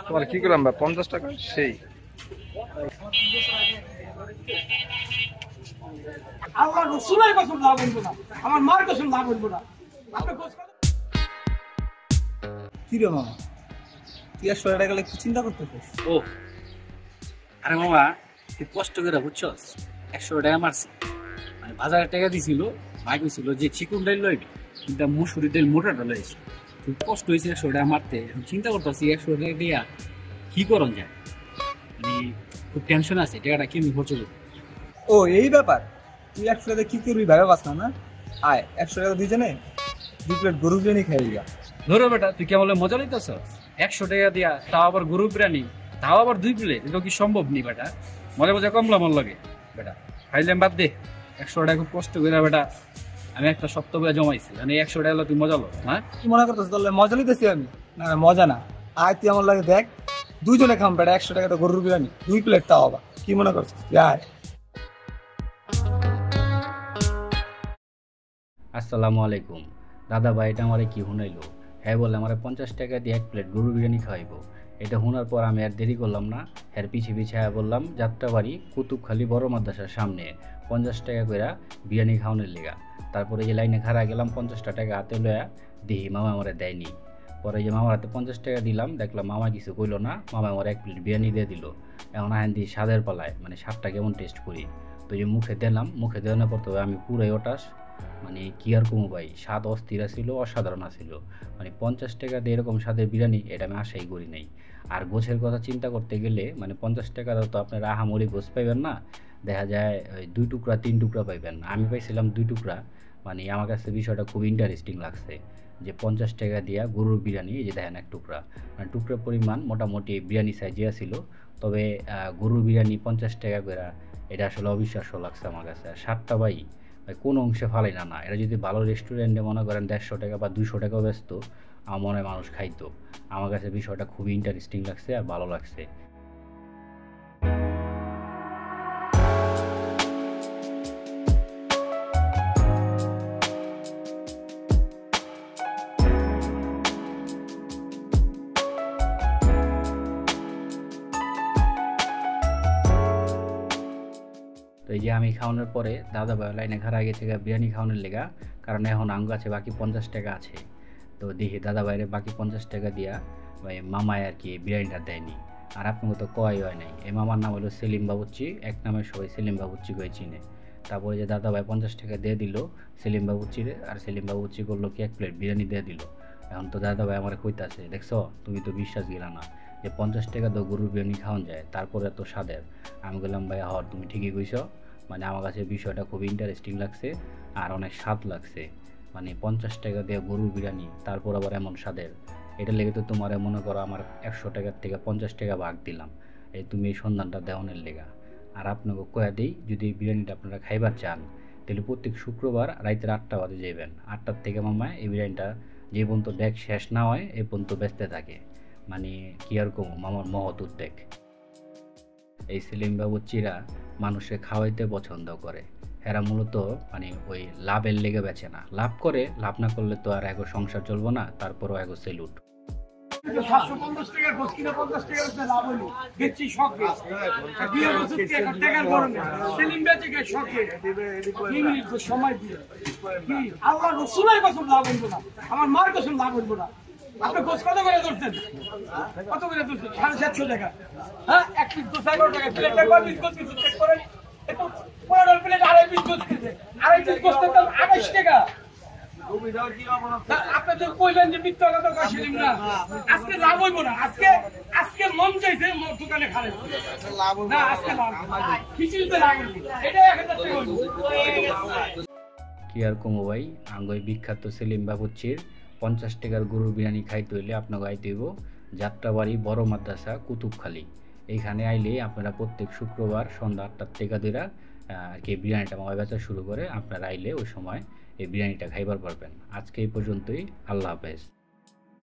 তোমার কি করলাম ভাই 50 টাকা সেই আল্লাহ রাসূলের কসম না বলবো না, আমার মার কসম না বলবো না। আপনি কি রে মামা, তুই 100 টাকা গেলে কি চিন্তা করতেছিস? ও আরে মামা, তুই কষ্ট করে বুঝছস 100 টাকা মারছি, মানে বাজারে টাকা দিছিল, ভাই কইছিল যে চিকন ডাইল লইবি, কিন্তু মুসুরি ডাইল মোটাটা লইছি। তুই কষ্ট হয়েছে 100 টাকা মারতে, চিন্তা করতেছি 100 টাকা দিয়া কি করন যায়, মানে খুব টেনশন আছে টাকাটা কেমনি খরচ করবো। ও এই ব্যাপার, তুই 100 টাকা কি করবি ভাবে বাস না? আয় 100 টাকা দুইজনে 2 প্লেট গরু বিরিয়ানি খাই যা। ধরো বেটা, তুই কেমন মজা লইতেছ 100 টাকা দিয়া, তাও আবার গরু বিরিয়ানি, তাও আবার 2 প্লেট, এটা কি সম্ভব নি বেটা? মজা মজা কমলা মন লাগে বেটা, খাইলাম বাদ দে। 100 টাকা খুব কষ্ট করে বেটা আমি একটা সপ্তাহ করে জমাইছি, মানে 100 টাকা তুই মজা লো। হ্যাঁ কি মনে করতেছিস তোর মজা লইতেছি আমি? না মজা না, আয় তুই আমার লাগে দেখ, দুইজনে খাম বেটা 100 টাকা তো গরুর বিরিয়ানি 2 প্লেট, তাও আবার কি মনে করছিস? আয়। আসসালামু আলাইকুম দাদা ভাই, এটা আমারে কি শুনাইলো? হ্যাঁ বলে আমার 50 টাকা দিয়ে 1 প্লেট গরু বিরিয়ানি খাওয়াইবো। এটা শোনার পর আমি আর দেরি করলাম না, এর পিছে পিছে বললাম যাত্রাবাড়ি কুতুবখালী বড় মাদ্রাসার সামনে 50 টাকা করে বিরিয়ানি খাওয়ানোর লেগা। তারপরে যে লাইনে খাড়া গেলাম 50 টাকা হাতে লয়া, দেখি মামা আমারে দেয়নি। পরে যে মামার হাতে 50 টাকা দিলাম, দেখলাম মামা কিছু কইলো না, মামা আমার 1 প্লেট বিরিয়ানি দিয়ে দিল। এখন আহেন দিয়ে স্বাদের পালায়, মানে স্বাদটা কেমন টেস্ট করি। তো যে মুখে দিলাম, মুখে দেওয়ানোর পর তো আমি পুরাই ওটাস, মানে কি আর কমু ভাই, স্বাদ অস্থির ছিল, অসাধারণ ছিল। মানে 50 টাকা দিয়ে এরকম স্বাদের বিরিয়ানি এটা আমি আশাই করি নাই। আর গোছের কথা চিন্তা করতে গেলে মানে 50 টাকা তো আপনারা আহামরি গোছ পাইবেন না, দেখা যায় ওই 2 টুকরা 3 টুকরা পাইবেন। আমি পাইছিলাম 2 টুকরা, মানে আমার কাছে বিষয়টা খুব ইন্টারেস্টিং লাগছে যে 50 টাকা দিয়া গরুর বিরিয়ানি, এই যে দেখেন 1 টুকরা, মানে টুকরার পরিমাণ মোটামুটি বিরিয়ানি সাইজে ছিল। তবে গরুর বিরিয়ানি 50 টাকা করে, এটা আসলে অবিশ্বাস্য লাগছে আমার কাছে। আর স্বাদটা ভাই কোন অংশে ফালাই না। এটা যদি ভালো রেস্টুরেন্টে মনে করেন 150 টাকা বা 200 টাকাও ব্যস্ত, আমার মনে হয় মানুষ খাইতো। আমার কাছে বিষয়টা খুবই ইন্টারেস্টিং লাগছে আর ভালো লাগছে। তো এই যে আমি খাওয়ানোর পরে দাদা ভাই লাইনে খাড়া গেছে বিরিয়ানি খাওয়ানোর লেগা, কারণ এখন আঙ্গ আছে বাকি 50 টাকা আছে। তো দেখি দাদা ভাইরে বাকি 50 টাকা দিয়া ভাই মামায় আর কি বিরিয়ানিটা দেয়নি। আর আপনাকে তো কয় হয় নাই, এই মামার নাম হলো সেলিম বাবুচ্চি, এক নামে সবাই সেলিম বাবুচ্চি করে চিনে। তারপরে যে দাদা ভাই 50 টাকা দিয়ে দিল সেলিম বাবুচ্চিরে, আর সেলিম বাবুচ্চি করলো কি 1 প্লেট বিরিয়ানি দিয়ে দিল। এখন তো দাদা ভাই আমার কইতাছে, দেখছো তুমি তো বিশ্বাস গেলা না যে 50 টাকা তো গরুর বিরিয়ানি খাওয়ান যায়, তারপরে এত স্বাদের। আমি বললাম ভাই হর তুমি ঠিকই কইছো, মানে আমার কাছে বিষয়টা খুব ইন্টারেস্টিং লাগছে আর অনেক স্বাদ লাগছে। মানে 50 টাকা দিয়ে গরুর বিরিয়ানি, তারপর আবার এমন স্বাদের, এটা লেগে তো তোমার মনে করো আমার 100 টাকার থেকে 50 টাকা ভাগ দিলাম, এই তুমি এই সন্ধানটা দেওয়ানের লেগা। আর আপনাকে কয়া দিই, যদি এই বিরিয়ানিটা আপনারা খাইবার চান তাহলে প্রত্যেক শুক্রবার রাইতের 8টা বাজে যাবেন। 8টার থেকে মামা এই বিরিয়ানিটা যে পর্যন্ত ডেক শেষ না হয় এই পর্যন্ত বেচতে থাকে। মানে কি আর কম, মামার মহৎ উদ্যোগ। এই সেলিম বাবুচ্চিরা মানুষকে খাওয়াইতে পছন্দ করে, এরা মূলত মানে ওই লাভের লেগে বেচে না। লাভ করে, লাভ না করলে তো আর এগো সংসার চলবো না, তারপরও এগো সেলুট। 750 টাকার গোছ কিনে 50 টাকার উপরে লাভ হলো, বেচছি শখে। 2 বছর টাকার গরমে সেলিম বেচে গে শখে। 2 মিনিট সময় দিয়ে আল্লাহ রাসূলের কসম না বলবো না, আমার মার কসম না বলবো না। আপনি গোছ কত করে ধরছেন? কত করে ধরছেন? 750 টাকা। হ্যাঁ, 1 পিস গোছ 11 টাকা, প্লেটটা কয় পিস গোছ কিছু চেক করেন। এটা 15 প্লেট 2.5 পিস গোছ কিনছে, 2.5 পিস গোছের দাম 28 টাকা। আপনাদের কইলেন যে মিথ্যা কথা কইছিলেন না, আজকে লাভ হইব না। আজকে মন চাইছে দোকানে খাবে না, আজকে লাভ খিচুড়িতে লাভ হইব, এটা 1000 টাকা হইব। কি আর কমো ভাই, আঙ্গই বিখ্যাত সেলিম বাবুচ্চির 50 টাকার গরুর বিরিয়ানি খাইতে হইলে আপনাকে আইতে হইব যাত্রাবাড়ি বড় মাদ্রাসা কুতুবখালী। এইখানে আইলে আপনারা প্রত্যেক শুক্রবার সন্ধ্যা 8টার থেকে দিরা আর কি বিরিয়ানিটা মামা বেচা শুরু করে। আপনারা আইলে ওই সময় এই বিরিয়ানিটা খাইবার পারবেন। আজকে এই পর্যন্তই, আল্লাহ হাফেজ।